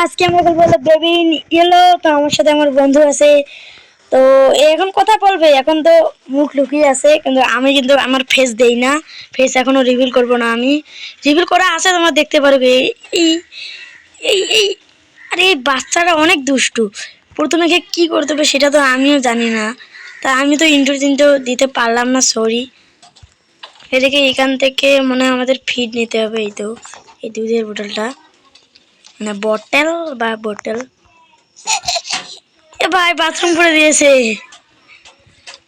আজকে আমরা গল্প হলো বেবি ইয়েলো। তো আমার সাথে আমার বন্ধু আছে। তো এ এখন কথা বলবে, এখন তো মুখ লুকিয়ে আছে, কিন্তু আমি কিন্তু আমার ফেস দেই না, ফেস এখনো রিভিল করব না। আমি রিভিল করা আছে, তোমরা দেখতে পারবে। এই এই এই আরে এই বাচ্চাটা অনেক দুষ্টু। প্রথমে কি করতে হবে সেটা তো আমিও জানি না, তা আমি তো ইন্ট্রো দিতে পারলাম না, সরি। এদিকে এখান থেকে মনে হয় আমাদের ফিড নিতে হবে। এই তো এই দুধের বোতলটা, মানে বোতল। এ ভাই বাথরুম করে দিয়েছে।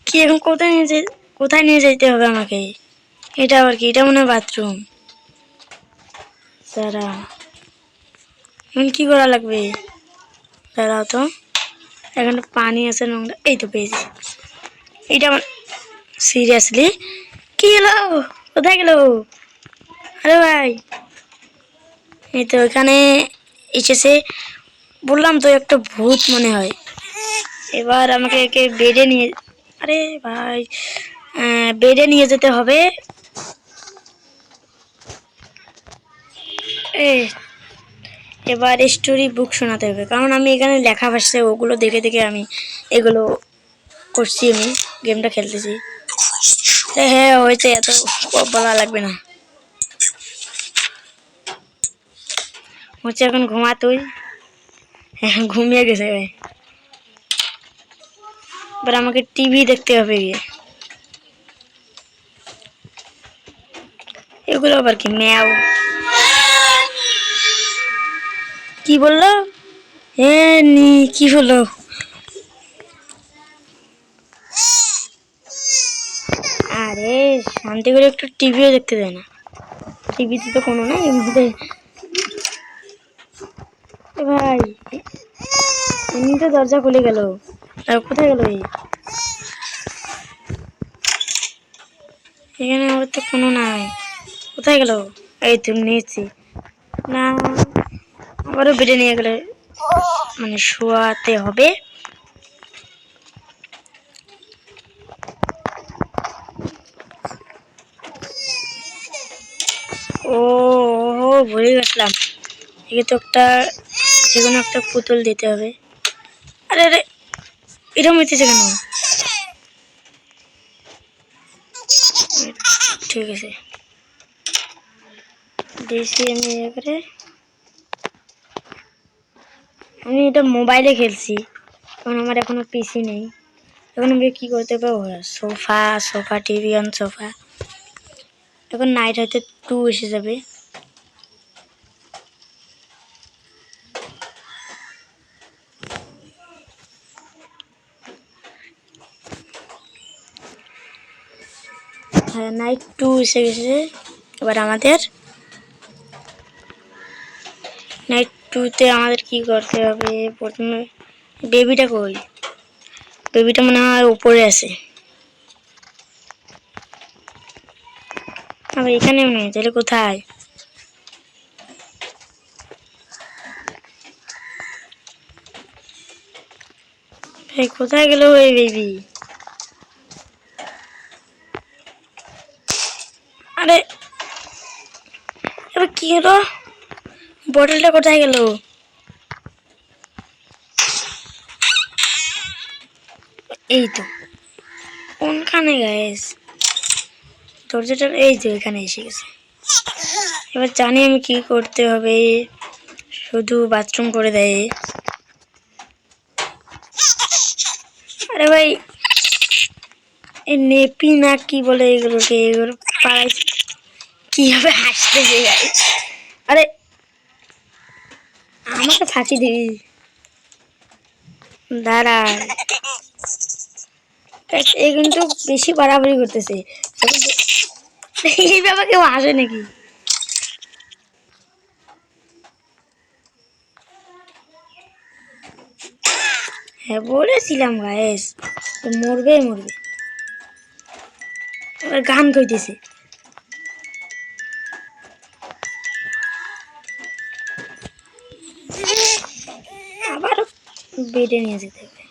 কি এখন কোথায় নিয়ে যেতে হবে আমাকে? এটা আবার কি? এটা মনে হয় বাথরুম। দাঁড়া, এখন কি করা লাগবে? দাঁড়াও তো, এখানে পানি আছে নোংরা। এই তো পেয়েছি। এইটা আমার সিরিয়াসলি কি হলো? কোথায় গেল? আরে ভাই, এই তো এখানে এসেছে। বললাম তো একটা ভূত মনে হয়। এবার আমাকে একে বেডে নিয়ে, আরে ভাই, বেডে নিয়ে যেতে হবে। এবার স্টোরি বুক শোনাতে হবে, কারণ আমি এখানে লেখা ভাসছে, ওগুলো দেখে দেখে আমি এগুলো করছি। আমি গেমটা খেলতেছি। হ্যাঁ হয়েছে, এত বলা লাগবে না। হচ্ছে এখন ঘুমা তুই। হ্যাঁ ঘুমিয়ে গেছে ভাই। এবার আমাকে টিভি দেখতে হবে গিয়ে। এগুলো আবার কি? ম্যাও কি বললো? কি হলো? আরে শান্তি করে একটু টিভিও দেখতে দেয় না। টিভিতে তো কোনো নাই এমনিতে। ভাই এমনি তো দরজা খুলে গেল, আর কোথায় গেল? এখানে আমার তো কোনো নাই, কোথায় গেল? এই তো নিয়েছি না, আবারও বেডে নিয়ে গেলে মানে শোয়াতে হবে। ও ভুলে গেছিলাম, একে তো একটা যেকোনো একটা পুতুল দিতে হবে। আরে আরে এরকম হইতেছে কেন? ঠিক আছে দিয়েছি আমি। এবারে আমি এটা মোবাইলে খেলছি, কারণ আমার এখনো পিসি নেই। এখন আমি কি করতে পারবো? Sofa TV on sofa. এখন নাইট হয়তো 2 এসে যাবে। হ্যাঁ নাইট 2 এসে গেছে। এবার আমাদের নাইট 2-তে আমাদের কি করতে হবে? প্রথমে বেবিটা কই? বেবিটা মনে হয় উপরে আছে। আবার এখানেও নেই, তাহলে কোথায়? কোথায় গেল ওই বেবি? আরে এবার কি হলো? বটলটা কোথায় গেল? এই তো কোনখানে গাইস? দরজাটা এই তো এখানে এসে গেছে। এবার জানি আমি কি করতে হবে, শুধু বাথরুম করে দেয়। আরে ভাই এই নেপি না কি বলে এগুলোকে, এগুলো পাড়ায় কিভাবে হাসতেছে গাইস। আরে আমাকে ফাঁকি দিবি? দাঁড়া, এই কিন্তু বেশি বাড়াবাড়ি করতেছে। এইভাবে কেউ আসে নাকি? হ্যাঁ বলেছিলাম গাইস, মরবে। এবার গান কইতেছে। আবার বেডে নিয়ে যেতে হবে।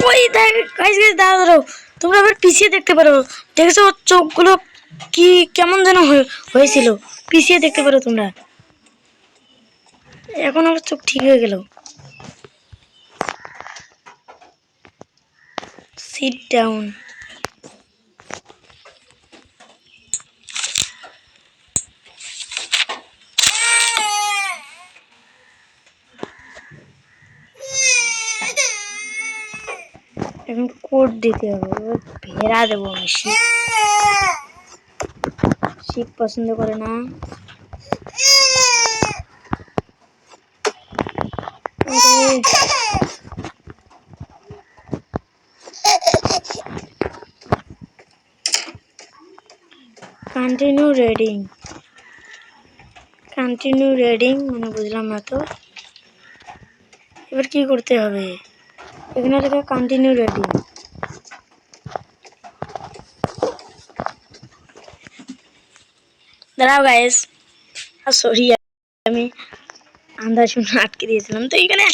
ওই দেখ গাইস, দাঁড়াও, তোমরা আবার পিছিয়ে দেখতে পারো। দেখেছো চোখগুলো কি কেমন যেন হয়েছিল? পিছিয়ে দেখতে পারো তোমরা। এখন আমার চোখ ঠিক হয়ে গেল। Sit down. এখন কোড দিতে হবে, ভেড়া দেবো আমি। শিপ পছন্দ করে না। কন্টিনিউ রিডিং, কন্টিনিউ রিডিং মানে বুঝলাম না তো। এবার কি করতে হবে? এখানে লেখা কন্টিনিউ রিডিং। দাঁড়াও গাইস, সরি আমি আন্দাজ শুনে আটকে দিয়েছিলাম। তো এখানে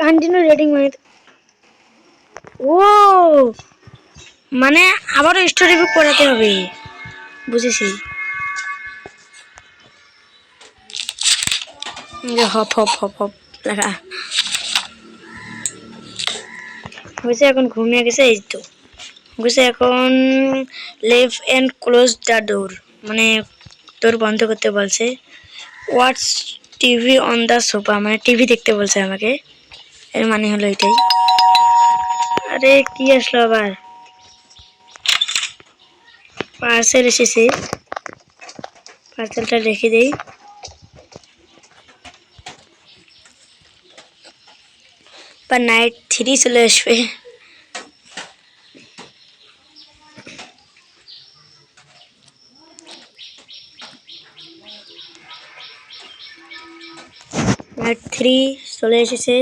কন্টিনিউ রিডিং মানে ও মানে আবারও স্টোরি বুক করাতে হবে, বুঝেছি। হপ হপ হপ হপ লেখা হয়েছে। এখন ঘুমিয়ে গেছে, এই তো গেছে। এখন leave and close the door মানে ডোর বন্ধ করতে বলছে। Watch TV on the sofa মানে টিভি দেখতে বলছে আমাকে, এর মানে হলো এটাই। আরে কি আসলো আবার? পার্সেল এসেছে, পার্সেলটা রেখে দেই। বা নাইট 3 চলে আসবে। নাইট 3 চলে এসেছে।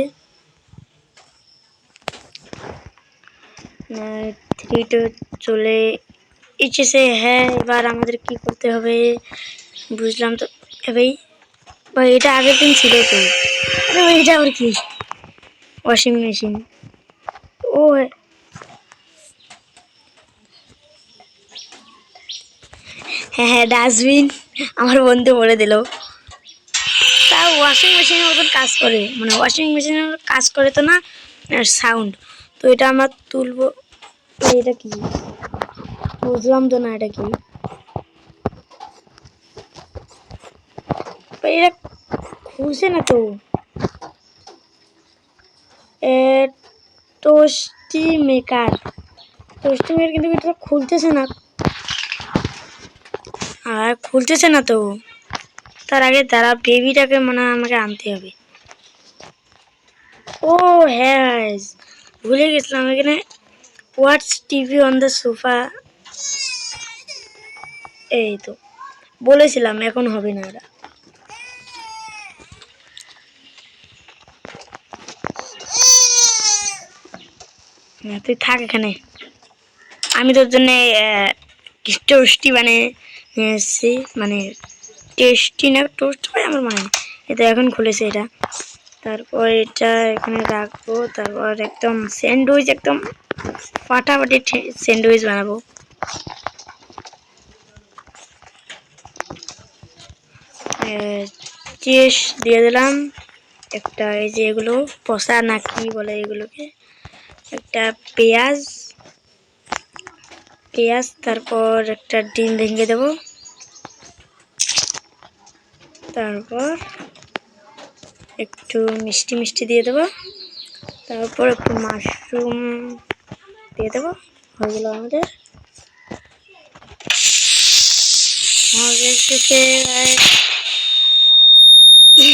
নাইট 3 তো চলে এসেছে। হ্যাঁ, এবার আমাদের কি করতে হবে বুঝলাম তো। ভাই এটা আগের দিন ছিল তো। আরে ভাই এটা আবার কি? Washing machine. ও হ্যাঁ হ্যাঁ, ডাস্টবিন আমার বন্ধু বলে দিল। তা ওয়াশিং মেশিনের মতন কাজ করে, মানে ওয়াশিং মেশিনের কাজ করে তো না, সাউন্ড। তো এটা আমরা তুলবো। এটা কি বুঝলাম তো না, এটা কি? এটা খুলছে না তো। টোস্টি মেকার, টোস্টি মেকার, কিন্তু এটা খুলতেছে না। আর খুলতেছে না তো। তার আগে তারা বেবিটাকে মনে হয় আমাকে আনতে হবে। ও হ্যাঁ, ভুলে গেছিলাম এখানে watch TV on the sofa. এই তো বলেছিলাম, এখন হবে না। এরা তুই থাক এখানে, আমি তোর জন্য টোস্টি বানিয়ে নিয়ে এসেছি। মানে টেস্টি না টোস্ট হয় আমার মনে হয়। এটা এখন খুলেছে এটা। তারপর এটা এখানে রাখবো। তারপর একদম স্যান্ডউইচ, একদম ফাটাফাটি স্যান্ডউইচ বানাবো। চিজ দিয়ে দিলাম একটা। এই যে এগুলো পচা না কি বলে এগুলোকে, একটা পেঁয়াজ, তারপর একটা ডিম ভেঙে দেব। তারপর একটু মিষ্টি মিষ্টি দিয়ে দেবো। তারপর একটু মাশরুম দিয়ে দেবো। হয়ে গেল আমাদের।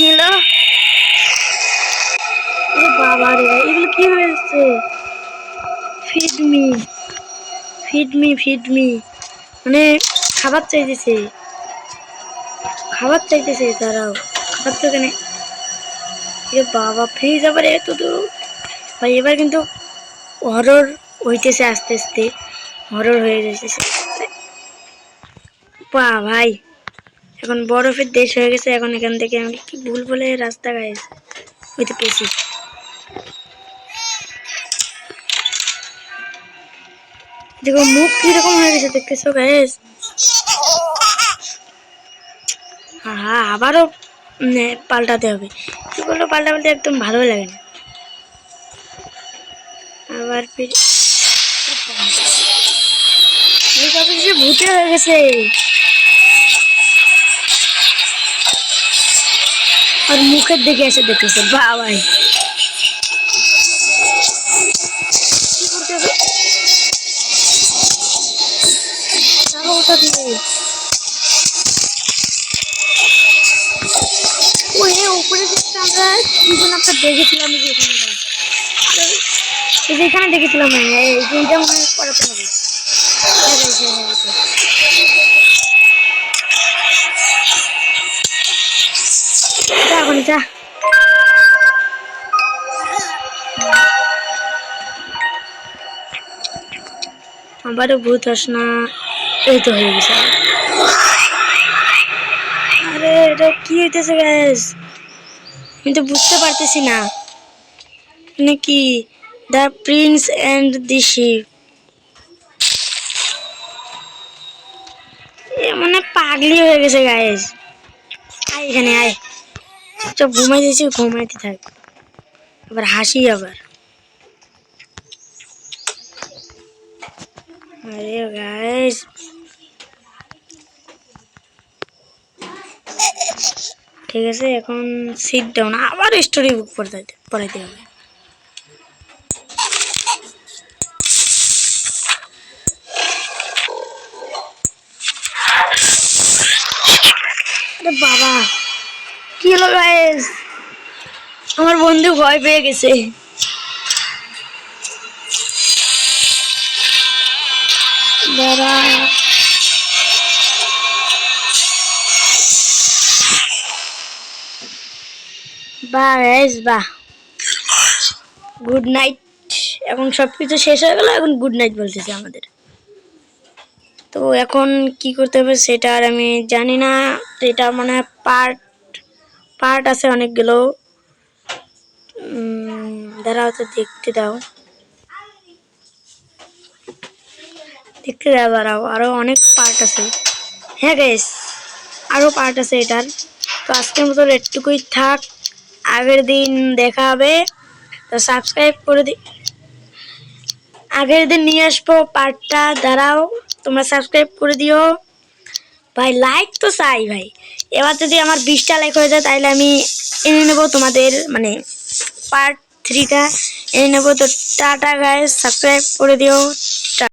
হলো বাবা রে, এগুলো কি হয়েছে? Feed me, feed me, feed me মানে খাবার চাইতেছে, খাবার চাইতেছে। তারাও খাবার তো এখানে। এ বাবা, ফ্রিজ আবার এত দূর। ভাই এবার কিন্তু হরর হইতেছে, আস্তে আস্তে হরর হয়ে যাইতেছে। বা ভাই এখন বরফের দেশ হয়ে গেছে। এখন এখান থেকে আমি কি ভুল বলে রাস্তা গাইছে হইতে পেয়েছি। দেখো মুখ কিরকম হয়ে গেছে, দেখতেছো গাইস? হ্যাঁ আবারও পাল্টাতে হবে। কীগুলো পাল্টাতে একদম ভালোই লাগে না। আবার ফির ভূতে হয়ে গেছে। আর মুখের দিকে এসে দেখতেছে বাবাই কি করতে হবে। ওটা দিয়ে ওই উপরে আমরা দুজন একটা দেখেছিলাম যে এখানে দেখেছিলাম এইটা মনে করাতে হবে। এখন যা আবারও ভূত আসনা এই তো হয়ে গেছে। আরে এটা কি হইতেছে গ্যাস, আমি তো বুঝতে পারতেছি না। নাকি the Prince and the ship, মানে পাগলি হয়ে গেছে গাইস। আয় এখানে আয়, চুপ ঘুমাই দিয়েছি, ঘুমাইতে থাক। আবার হাসি আবার। আরে গাইস ঠিক আছে, এখন সিট ডাউন, আবার স্টোরি বুক পড়াইতে হবে। আরে বাবা কি হলো গাইস, আমার বন্ধু ভয় পেয়ে গেছে। দাঁড়া বাহ গাইস বাহ, গুড নাইট। এখন সবকিছু শেষ হয়ে গেল, এখন গুড নাইট বলতেছে আমাদের। তো এখন কি করতে হবে সেটা আর আমি জানি না। এটা মানে পার্ট পার্ট আছে অনেকগুলো, দাঁড়াও তো দেখতে দাও, দেখতে দাও দাঁড়াও, আরো অনেক পার্ট আছে। হ্যাঁ গাইস আরো পার্ট আছে এটার। তো আজকের মতো এটুকুই থাক, আগের দিন দেখা হবে। তো সাবস্ক্রাইব করে আগের দিন নিয়ে আসবো পার্টটা, দাঁড়াও তোমরা সাবস্ক্রাইব করে দিও ভাই। লাইক তো চাই ভাই, এবার যদি আমার 20টা লাইক হয়ে যায় তাহলে আমি এনে নেবো তোমাদের মানে পার্ট 3টা এনে নেবো। তো টাটা গাইস, সাবস্ক্রাইব করে দিও।